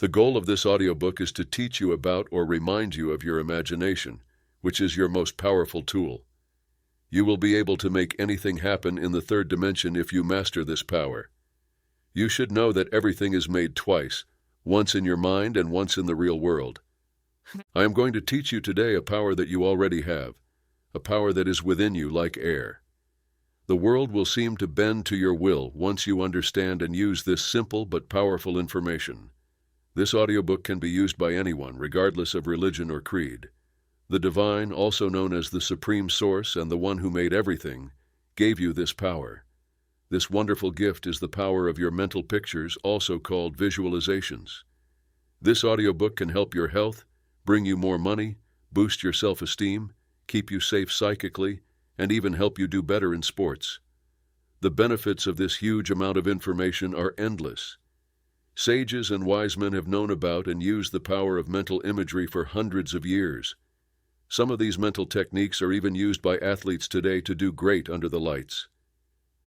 The goal of this audiobook is to teach you about or remind you of your imagination, which is your most powerful tool. You will be able to make anything happen in the third dimension if you master this power. You should know that everything is made twice, once in your mind and once in the real world. I am going to teach you today a power that you already have, a power that is within you like air. The world will seem to bend to your will once you understand and use this simple but powerful information. This audiobook can be used by anyone, regardless of religion or creed. The divine, also known as the Supreme Source and the one who made everything, gave you this power. This wonderful gift is the power of your mental pictures, also called visualizations. This audiobook can help your health, bring you more money, boost your self-esteem, keep you safe psychically, and even help you do better in sports. The benefits of this huge amount of information are endless. Sages and wise men have known about and used the power of mental imagery for hundreds of years. Some of these mental techniques are even used by athletes today to do great under the lights.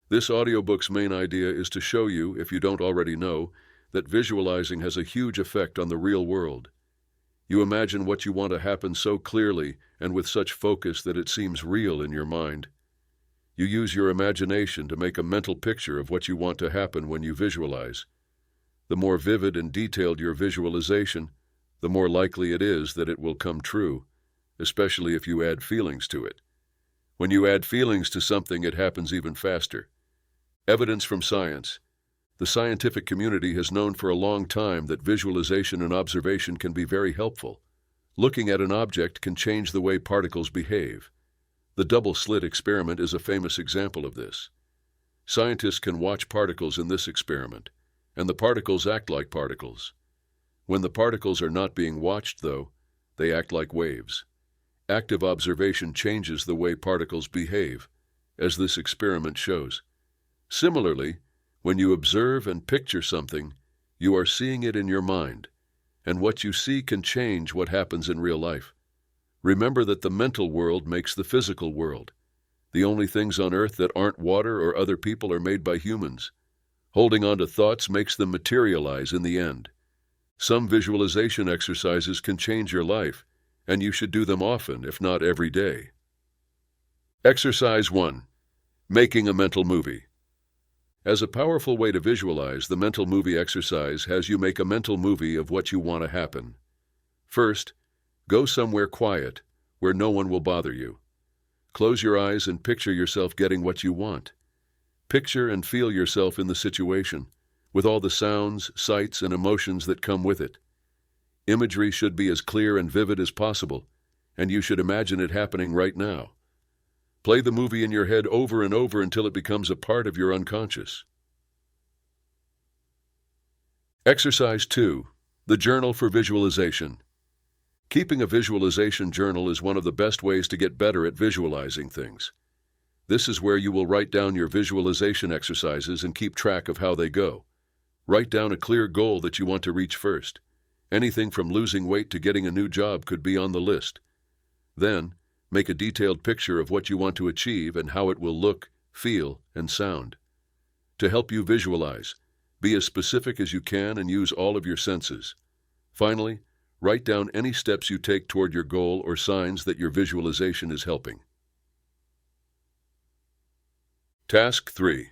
This audiobook's main idea is to show you, if you don't already know, that visualizing has a huge effect on the real world. You imagine what you want to happen so clearly and with such focus that it seems real in your mind. You use your imagination to make a mental picture of what you want to happen when you visualize. The more vivid and detailed your visualization, the more likely it is that it will come true, especially if you add feelings to it. When you add feelings to something, it happens even faster. Evidence from science. The scientific community has known for a long time that visualization and observation can be very helpful. Looking at an object can change the way particles behave. The double-slit experiment is a famous example of this. Scientists can watch particles in this experiment, and the particles act like particles. When the particles are not being watched, though, they act like waves. Active observation changes the way particles behave, as this experiment shows. Similarly, when you observe and picture something, you are seeing it in your mind, and what you see can change what happens in real life. Remember that the mental world makes the physical world. The only things on earth that aren't water or other people are made by humans. Holding on to thoughts makes them materialize in the end. Some visualization exercises can change your life, and you should do them often, if not every day. Exercise 1. Making a mental movie. As a powerful way to visualize, the mental movie exercise has you make a mental movie of what you want to happen. First, go somewhere quiet, where no one will bother you. Close your eyes and picture yourself getting what you want. Picture and feel yourself in the situation, with all the sounds, sights, and emotions that come with it. Imagery should be as clear and vivid as possible, and you should imagine it happening right now. Play the movie in your head over and over until it becomes a part of your unconscious. Exercise 2. The Journal for Visualization. Keeping a visualization journal is one of the best ways to get better at visualizing things. This is where you will write down your visualization exercises and keep track of how they go. Write down a clear goal that you want to reach first. Anything from losing weight to getting a new job could be on the list. Then, make a detailed picture of what you want to achieve and how it will look, feel, and sound. To help you visualize, be as specific as you can and use all of your senses. Finally, write down any steps you take toward your goal or signs that your visualization is helping. Task 3.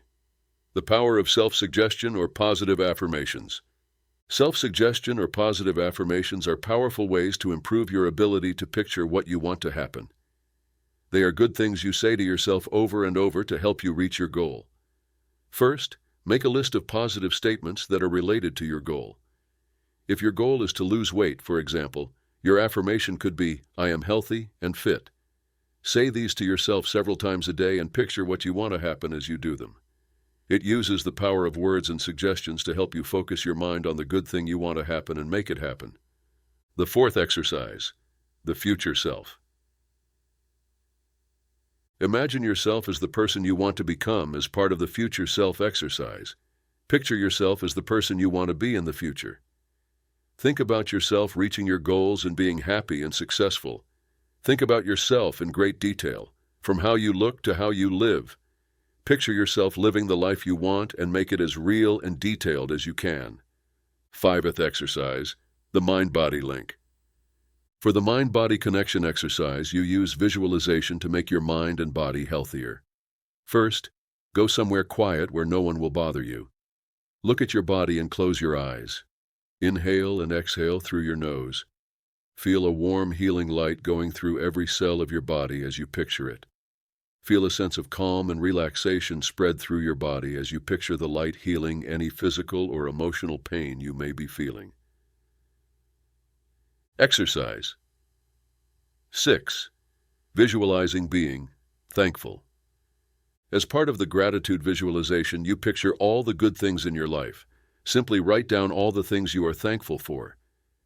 The power of self-suggestion or positive affirmations. Self-suggestion or positive affirmations are powerful ways to improve your ability to picture what you want to happen. They are good things you say to yourself over and over to help you reach your goal. First, make a list of positive statements that are related to your goal. If your goal is to lose weight, for example, your affirmation could be, "I am healthy and fit." Say these to yourself several times a day and picture what you want to happen as you do them. It uses the power of words and suggestions to help you focus your mind on the good thing you want to happen and make it happen. The fourth exercise, the future self. Imagine yourself as the person you want to become as part of the future self exercise. Picture yourself as the person you want to be in the future. Think about yourself reaching your goals and being happy and successful. Think about yourself in great detail, from how you look to how you live. Picture yourself living the life you want and make it as real and detailed as you can. Fifth exercise, the mind-body link. For the mind-body connection exercise, you use visualization to make your mind and body healthier. First, go somewhere quiet where no one will bother you. Look at your body and close your eyes. Inhale and exhale through your nose. Feel a warm, healing light going through every cell of your body as you picture it. Feel a sense of calm and relaxation spread through your body as you picture the light healing any physical or emotional pain you may be feeling. Exercise 6. Visualizing being thankful. As part of the gratitude visualization, you picture all the good things in your life. Simply write down all the things you are thankful for.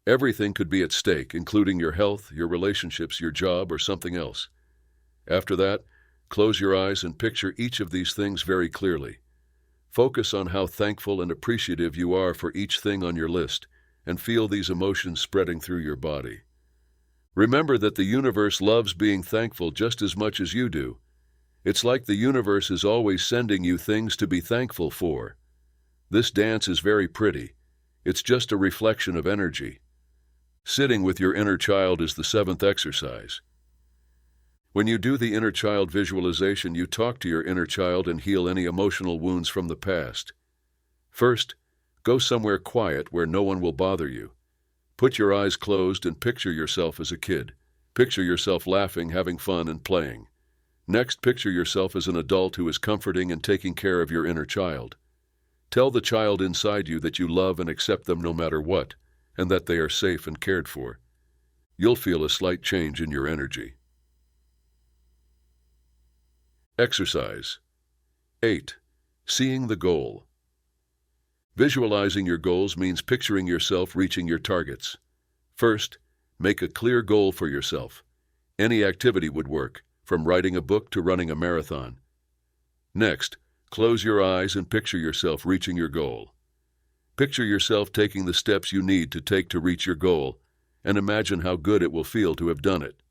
Everything could be at stake, including your health, your relationships, your job, or something else. After that, close your eyes and picture each of these things very clearly. Focus on how thankful and appreciative you are for each thing on your list, and feel these emotions spreading through your body. Remember that the universe loves being thankful just as much as you do. It's like the universe is always sending you things to be thankful for. This dance is very pretty. It's just a reflection of energy. Sitting with your inner child is the 7th exercise. When you do the inner child visualization, you talk to your inner child and heal any emotional wounds from the past. First, go somewhere quiet where no one will bother you. Put your eyes closed and picture yourself as a kid. Picture yourself laughing, having fun, and playing. Next, picture yourself as an adult who is comforting and taking care of your inner child. Tell the child inside you that you love and accept them no matter what, and that they are safe and cared for. You'll feel a slight change in your energy. Exercise 8. Seeing the goal. Visualizing your goals means picturing yourself reaching your targets. First, make a clear goal for yourself. Any activity would work, from writing a book to running a marathon. Next, close your eyes and picture yourself reaching your goal. Picture yourself taking the steps you need to take to reach your goal, and imagine how good it will feel to have done it.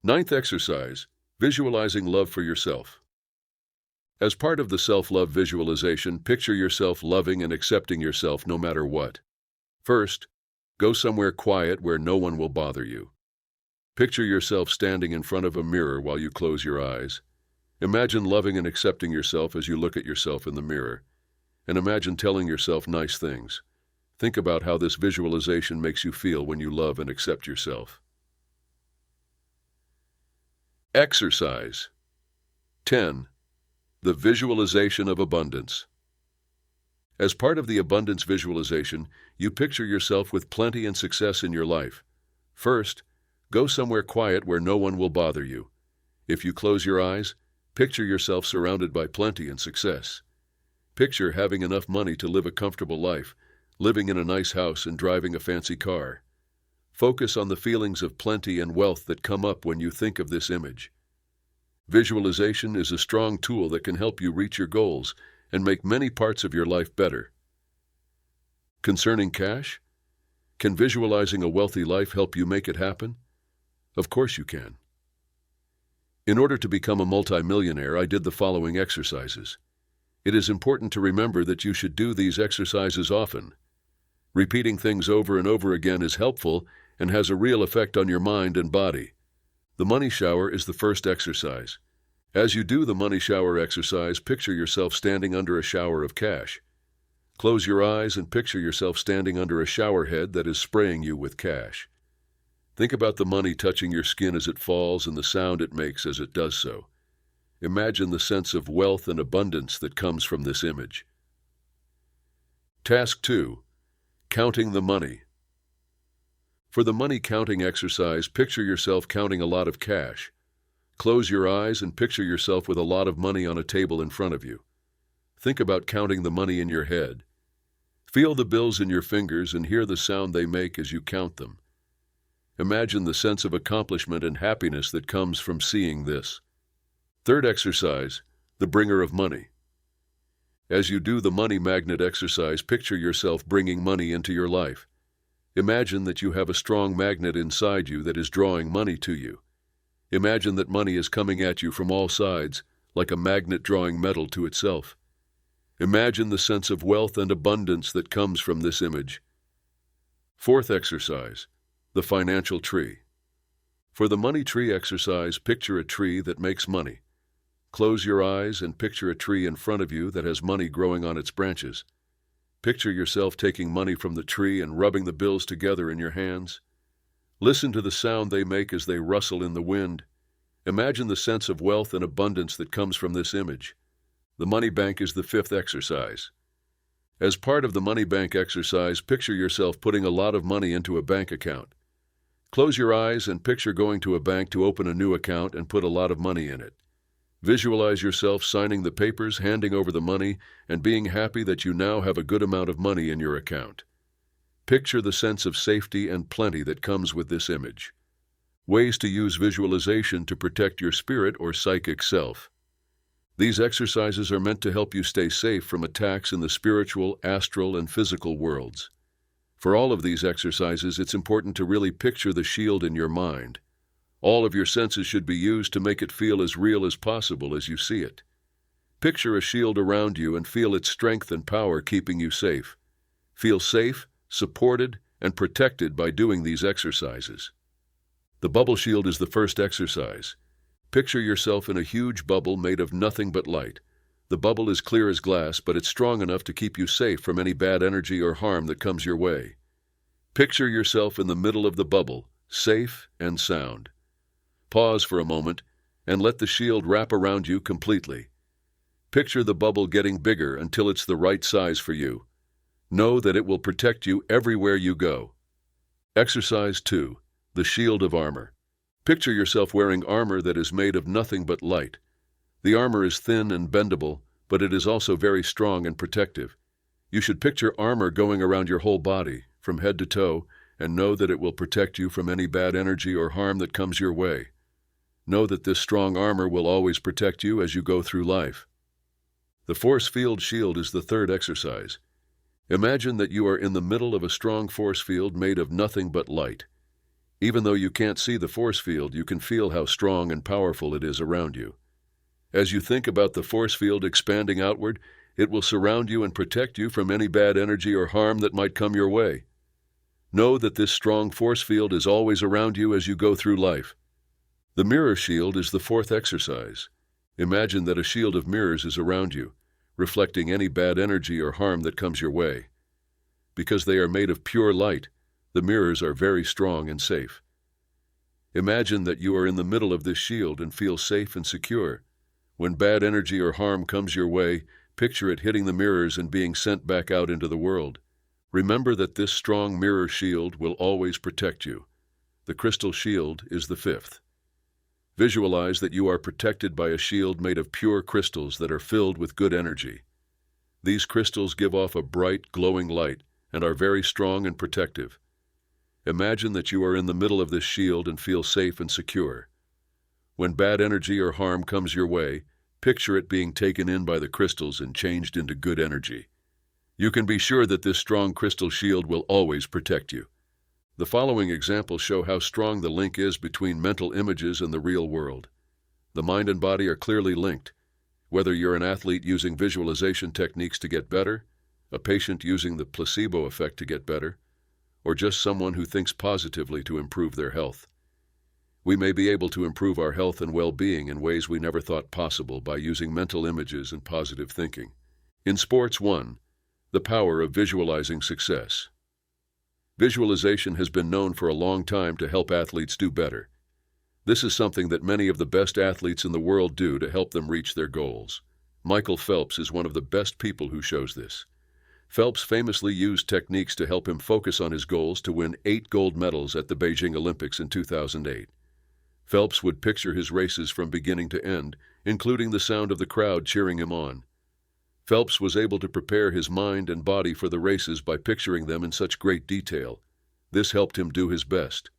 9th exercise, visualizing love for yourself. As part of the self-love visualization, picture yourself loving and accepting yourself no matter what. First, go somewhere quiet where no one will bother you. Picture yourself standing in front of a mirror while you close your eyes. Imagine loving and accepting yourself as you look at yourself in the mirror. And imagine telling yourself nice things. Think about how this visualization makes you feel when you love and accept yourself. Exercise 10. The visualization of abundance. As part of the abundance visualization, you picture yourself with plenty and success in your life. First, go somewhere quiet where no one will bother you. If you close your eyes, picture yourself surrounded by plenty and success. Picture having enough money to live a comfortable life, living in a nice house and driving a fancy car. Focus on the feelings of plenty and wealth that come up when you think of this image. Visualization is a strong tool that can help you reach your goals and make many parts of your life better. Concerning cash, can visualizing a wealthy life help you make it happen? Of course you can. In order to become a multimillionaire, I did the following exercises. It is important to remember that you should do these exercises often. Repeating things over and over again is helpful and has a real effect on your mind and body. The money shower is the first exercise. As you do the money shower exercise, picture yourself standing under a shower of cash. Close your eyes and picture yourself standing under a shower head that is spraying you with cash. Think about the money touching your skin as it falls and the sound it makes as it does so. Imagine the sense of wealth and abundance that comes from this image. Task 2. Counting the money. For the money counting exercise, picture yourself counting a lot of cash. Close your eyes and picture yourself with a lot of money on a table in front of you. Think about counting the money in your head. Feel the bills in your fingers and hear the sound they make as you count them. Imagine the sense of accomplishment and happiness that comes from seeing this. Third exercise, the bringer of money. As you do the money magnet exercise, picture yourself bringing money into your life. Imagine that you have a strong magnet inside you that is drawing money to you. Imagine that money is coming at you from all sides, like a magnet drawing metal to itself. Imagine the sense of wealth and abundance that comes from this image. Fourth exercise, the financial tree. For the money tree exercise, picture a tree that makes money. Close your eyes and picture a tree in front of you that has money growing on its branches. Picture yourself taking money from the tree and rubbing the bills together in your hands. Listen to the sound they make as they rustle in the wind. Imagine the sense of wealth and abundance that comes from this image. The money bank is the fifth exercise. As part of the money bank exercise, picture yourself putting a lot of money into a bank account. Close your eyes and picture going to a bank to open a new account and put a lot of money in it. Visualize yourself signing the papers, handing over the money, and being happy that you now have a good amount of money in your account. Picture the sense of safety and plenty that comes with this image. Ways to use visualization to protect your spirit or psychic self. These exercises are meant to help you stay safe from attacks in the spiritual, astral, and physical worlds. For all of these exercises, it's important to really picture the shield in your mind. All of your senses should be used to make it feel as real as possible as you see it. Picture a shield around you and feel its strength and power keeping you safe. Feel safe, supported, and protected by doing these exercises. The bubble shield is the first exercise. Picture yourself in a huge bubble made of nothing but light. The bubble is clear as glass, but it's strong enough to keep you safe from any bad energy or harm that comes your way. Picture yourself in the middle of the bubble, safe and sound. Pause for a moment and let the shield wrap around you completely. Picture the bubble getting bigger until it's the right size for you. Know that it will protect you everywhere you go. Exercise 2. The shield of armor. Picture yourself wearing armor that is made of nothing but light. The armor is thin and bendable, but it is also very strong and protective. You should picture armor going around your whole body, from head to toe, and know that it will protect you from any bad energy or harm that comes your way. Know that this strong armor will always protect you as you go through life. The force field shield is the third exercise. Imagine that you are in the middle of a strong force field made of nothing but light. Even though you can't see the force field, you can feel how strong and powerful it is around you. As you think about the force field expanding outward, it will surround you and protect you from any bad energy or harm that might come your way. Know that this strong force field is always around you as you go through life. The mirror shield is the fourth exercise. Imagine that a shield of mirrors is around you, reflecting any bad energy or harm that comes your way. Because they are made of pure light, the mirrors are very strong and safe. Imagine that you are in the middle of this shield and feel safe and secure. When bad energy or harm comes your way, picture it hitting the mirrors and being sent back out into the world. Remember that this strong mirror shield will always protect you. The crystal shield is the fifth. Visualize that you are protected by a shield made of pure crystals that are filled with good energy. These crystals give off a bright, glowing light and are very strong and protective. Imagine that you are in the middle of this shield and feel safe and secure. When bad energy or harm comes your way, picture it being taken in by the crystals and changed into good energy. You can be sure that this strong crystal shield will always protect you. The following examples show how strong the link is between mental images and the real world. The mind and body are clearly linked. Whether you're an athlete using visualization techniques to get better, a patient using the placebo effect to get better, or just someone who thinks positively to improve their health. We may be able to improve our health and well-being in ways we never thought possible by using mental images and positive thinking. In sports, 1. The power of visualizing success. Visualization has been known for a long time to help athletes do better. This is something that many of the best athletes in the world do to help them reach their goals. Michael Phelps is one of the best people who shows this. Phelps famously used techniques to help him focus on his goals to win 8 gold medals at the Beijing Olympics in 2008. Phelps would picture his races from beginning to end, including the sound of the crowd cheering him on. Phelps was able to prepare his mind and body for the races by picturing them in such great detail. This helped him do his best.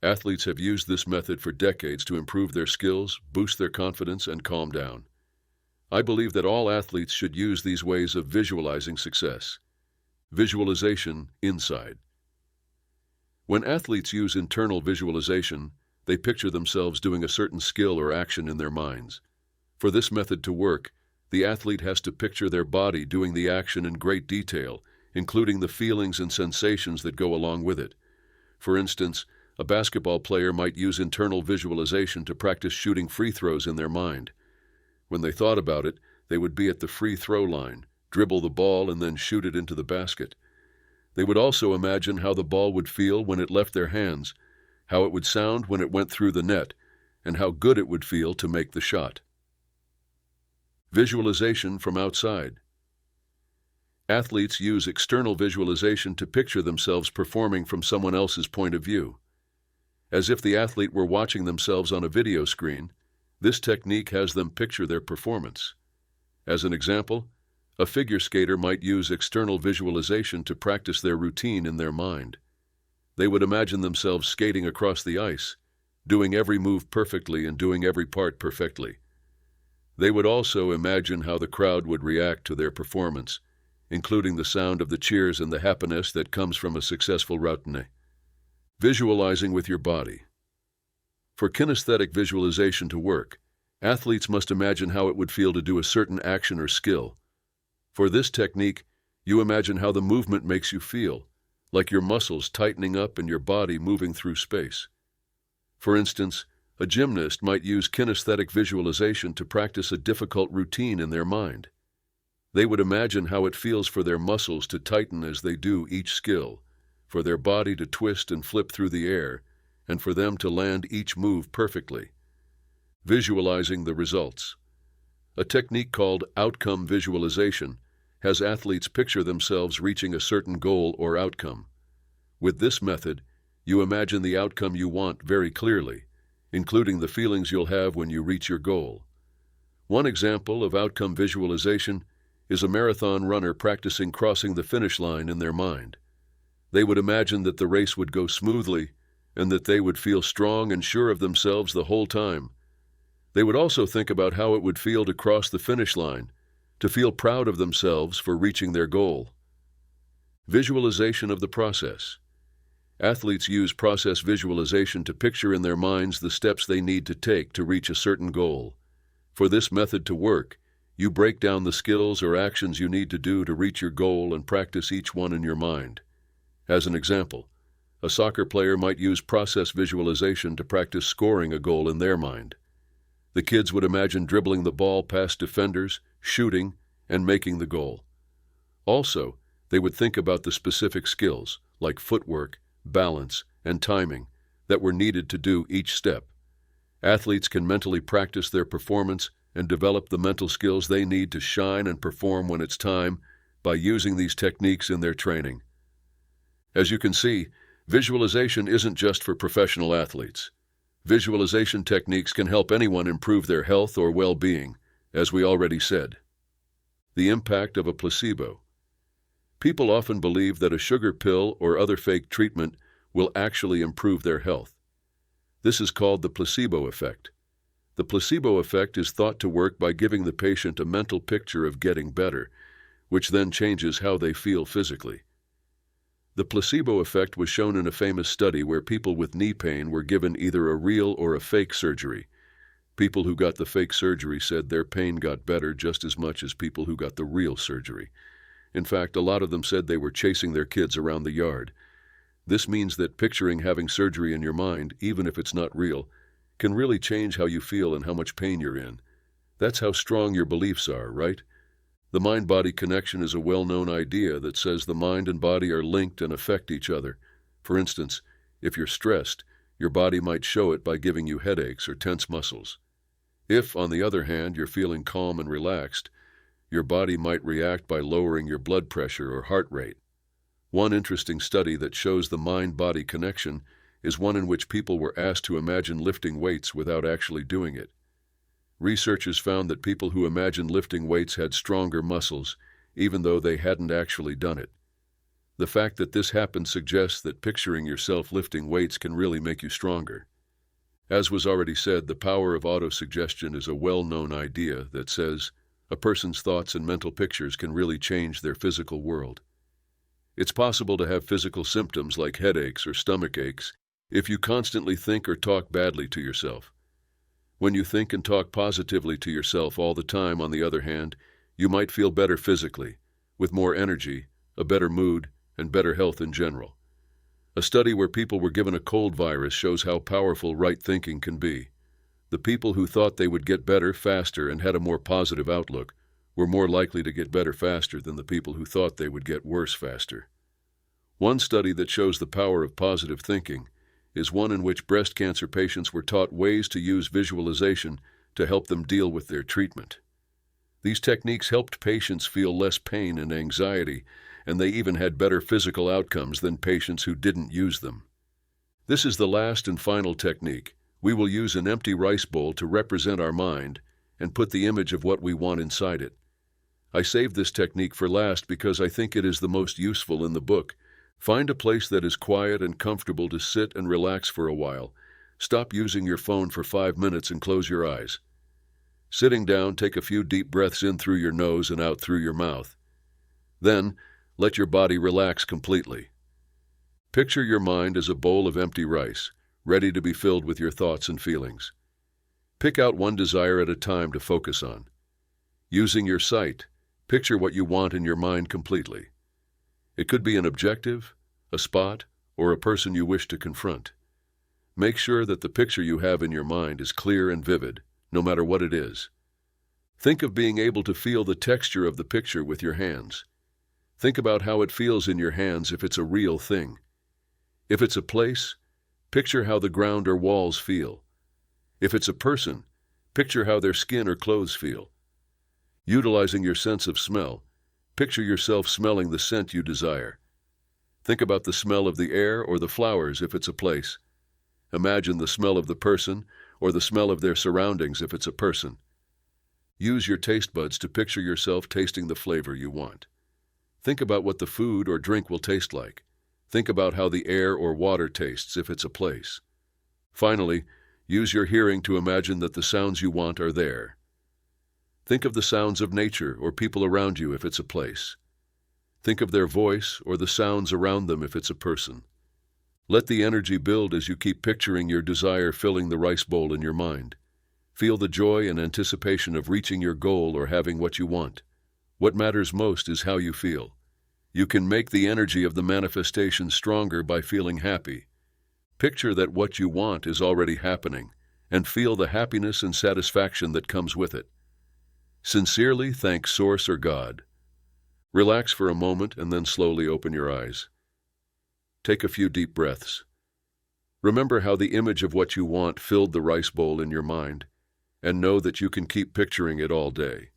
Athletes have used this method for decades to improve their skills, boost their confidence, and calm down. I believe that all athletes should use these ways of visualizing success. Visualization inside. When athletes use internal visualization, they picture themselves doing a certain skill or action in their minds. For this method to work, the athlete has to picture their body doing the action in great detail, including the feelings and sensations that go along with it. For instance, a basketball player might use internal visualization to practice shooting free throws in their mind. When they thought about it, they would be at the free throw line, dribble the ball, and then shoot it into the basket. They would also imagine how the ball would feel when it left their hands, how it would sound when it went through the net, and how good it would feel to make the shot. Visualization from outside. Athletes use external visualization to picture themselves performing from someone else's point of view. As if the athlete were watching themselves on a video screen, this technique has them picture their performance. As an example, a figure skater might use external visualization to practice their routine in their mind. They would imagine themselves skating across the ice, doing every move perfectly and doing every part perfectly. They would also imagine how the crowd would react to their performance, including the sound of the cheers and the happiness that comes from a successful routine. Visualizing with your body. For kinesthetic visualization to work, athletes must imagine how it would feel to do a certain action or skill. For this technique, you imagine how the movement makes you feel, like your muscles tightening up and your body moving through space. For instance, a gymnast might use kinesthetic visualization to practice a difficult routine in their mind. They would imagine how it feels for their muscles to tighten as they do each skill, for their body to twist and flip through the air, and for them to land each move perfectly. Visualizing the results. A technique called outcome visualization has athletes picture themselves reaching a certain goal or outcome. With this method, you imagine the outcome you want very clearly, including the feelings you'll have when you reach your goal. One example of outcome visualization is a marathon runner practicing crossing the finish line in their mind. They would imagine that the race would go smoothly and that they would feel strong and sure of themselves the whole time. They would also think about how it would feel to cross the finish line, to feel proud of themselves for reaching their goal. Visualization of the process. Athletes use process visualization to picture in their minds the steps they need to take to reach a certain goal. For this method to work, you break down the skills or actions you need to do to reach your goal and practice each one in your mind. As an example, a soccer player might use process visualization to practice scoring a goal in their mind. The kids would imagine dribbling the ball past defenders, shooting, and making the goal. Also, they would think about the specific skills, like footwork, balance, and timing, that were needed to do each step. Athletes can mentally practice their performance and develop the mental skills they need to shine and perform when it's time by using these techniques in their training. As you can see, visualization isn't just for professional athletes. Visualization techniques can help anyone improve their health or well-being, as we already said. The impact of a placebo. People often believe that a sugar pill or other fake treatment will actually improve their health. This is called the placebo effect. The placebo effect is thought to work by giving the patient a mental picture of getting better, which then changes how they feel physically. The placebo effect was shown in a famous study where people with knee pain were given either a real or a fake surgery. People who got the fake surgery said their pain got better just as much as people who got the real surgery. In fact, a lot of them said they were chasing their kids around the yard. This means that picturing having surgery in your mind, even if it's not real, can really change how you feel and how much pain you're in. That's how strong your beliefs are, right? The mind-body connection is a well-known idea that says the mind and body are linked and affect each other. For instance, if you're stressed, your body might show it by giving you headaches or tense muscles. If, on the other hand, you're feeling calm and relaxed, your body might react by lowering your blood pressure or heart rate. One interesting study that shows the mind-body connection is one in which people were asked to imagine lifting weights without actually doing it. Researchers found that people who imagined lifting weights had stronger muscles, even though they hadn't actually done it. The fact that this happened suggests that picturing yourself lifting weights can really make you stronger. As was already said, the power of autosuggestion is a well-known idea that says a person's thoughts and mental pictures can really change their physical world. It's possible to have physical symptoms like headaches or stomach aches if you constantly think or talk badly to yourself. When you think and talk positively to yourself all the time, on the other hand, you might feel better physically, with more energy, a better mood, and better health in general. A study where people were given a cold virus shows how powerful right thinking can be. The people who thought they would get better faster and had a more positive outlook were more likely to get better faster than the people who thought they would get worse faster. One study that shows the power of positive thinking is one in which breast cancer patients were taught ways to use visualization to help them deal with their treatment. These techniques helped patients feel less pain and anxiety, and they even had better physical outcomes than patients who didn't use them. This is the last and final technique. We will use an empty rice bowl to represent our mind and put the image of what we want inside it. I saved this technique for last because I think it is the most useful in the book. Find a place that is quiet and comfortable to sit and relax for a while. Stop using your phone for 5 minutes and close your eyes. Sitting down, take a few deep breaths in through your nose and out through your mouth. Then, let your body relax completely. Picture your mind as a bowl of empty rice, ready to be filled with your thoughts and feelings. Pick out one desire at a time to focus on. Using your sight, picture what you want in your mind completely. It could be an objective, a spot, or a person you wish to confront. Make sure that the picture you have in your mind is clear and vivid, no matter what it is. Think of being able to feel the texture of the picture with your hands. Think about how it feels in your hands if it's a real thing. If it's a place, picture how the ground or walls feel. If it's a person, picture how their skin or clothes feel. Utilizing your sense of smell, picture yourself smelling the scent you desire. Think about the smell of the air or the flowers if it's a place. Imagine the smell of the person or the smell of their surroundings if it's a person. Use your taste buds to picture yourself tasting the flavor you want. Think about what the food or drink will taste like. Think about how the air or water tastes if it's a place. Finally, use your hearing to imagine that the sounds you want are there. Think of the sounds of nature or people around you if it's a place. Think of their voice or the sounds around them if it's a person. Let the energy build as you keep picturing your desire filling the rice bowl in your mind. Feel the joy and anticipation of reaching your goal or having what you want. What matters most is how you feel. You can make the energy of the manifestation stronger by feeling happy. Picture that what you want is already happening, and feel the happiness and satisfaction that comes with it. Sincerely thank Source or God. Relax for a moment and then slowly open your eyes. Take a few deep breaths. Remember how the image of what you want filled the rice bowl in your mind, and know that you can keep picturing it all day.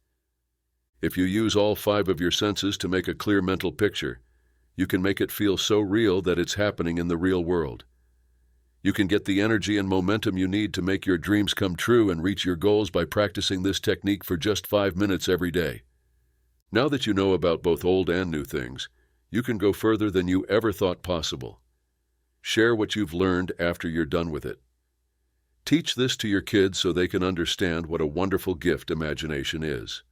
If you use all 5 of your senses to make a clear mental picture, you can make it feel so real that it's happening in the real world. You can get the energy and momentum you need to make your dreams come true and reach your goals by practicing this technique for just 5 minutes every day. Now that you know about both old and new things, you can go further than you ever thought possible. Share what you've learned after you're done with it. Teach this to your kids so they can understand what a wonderful gift imagination is.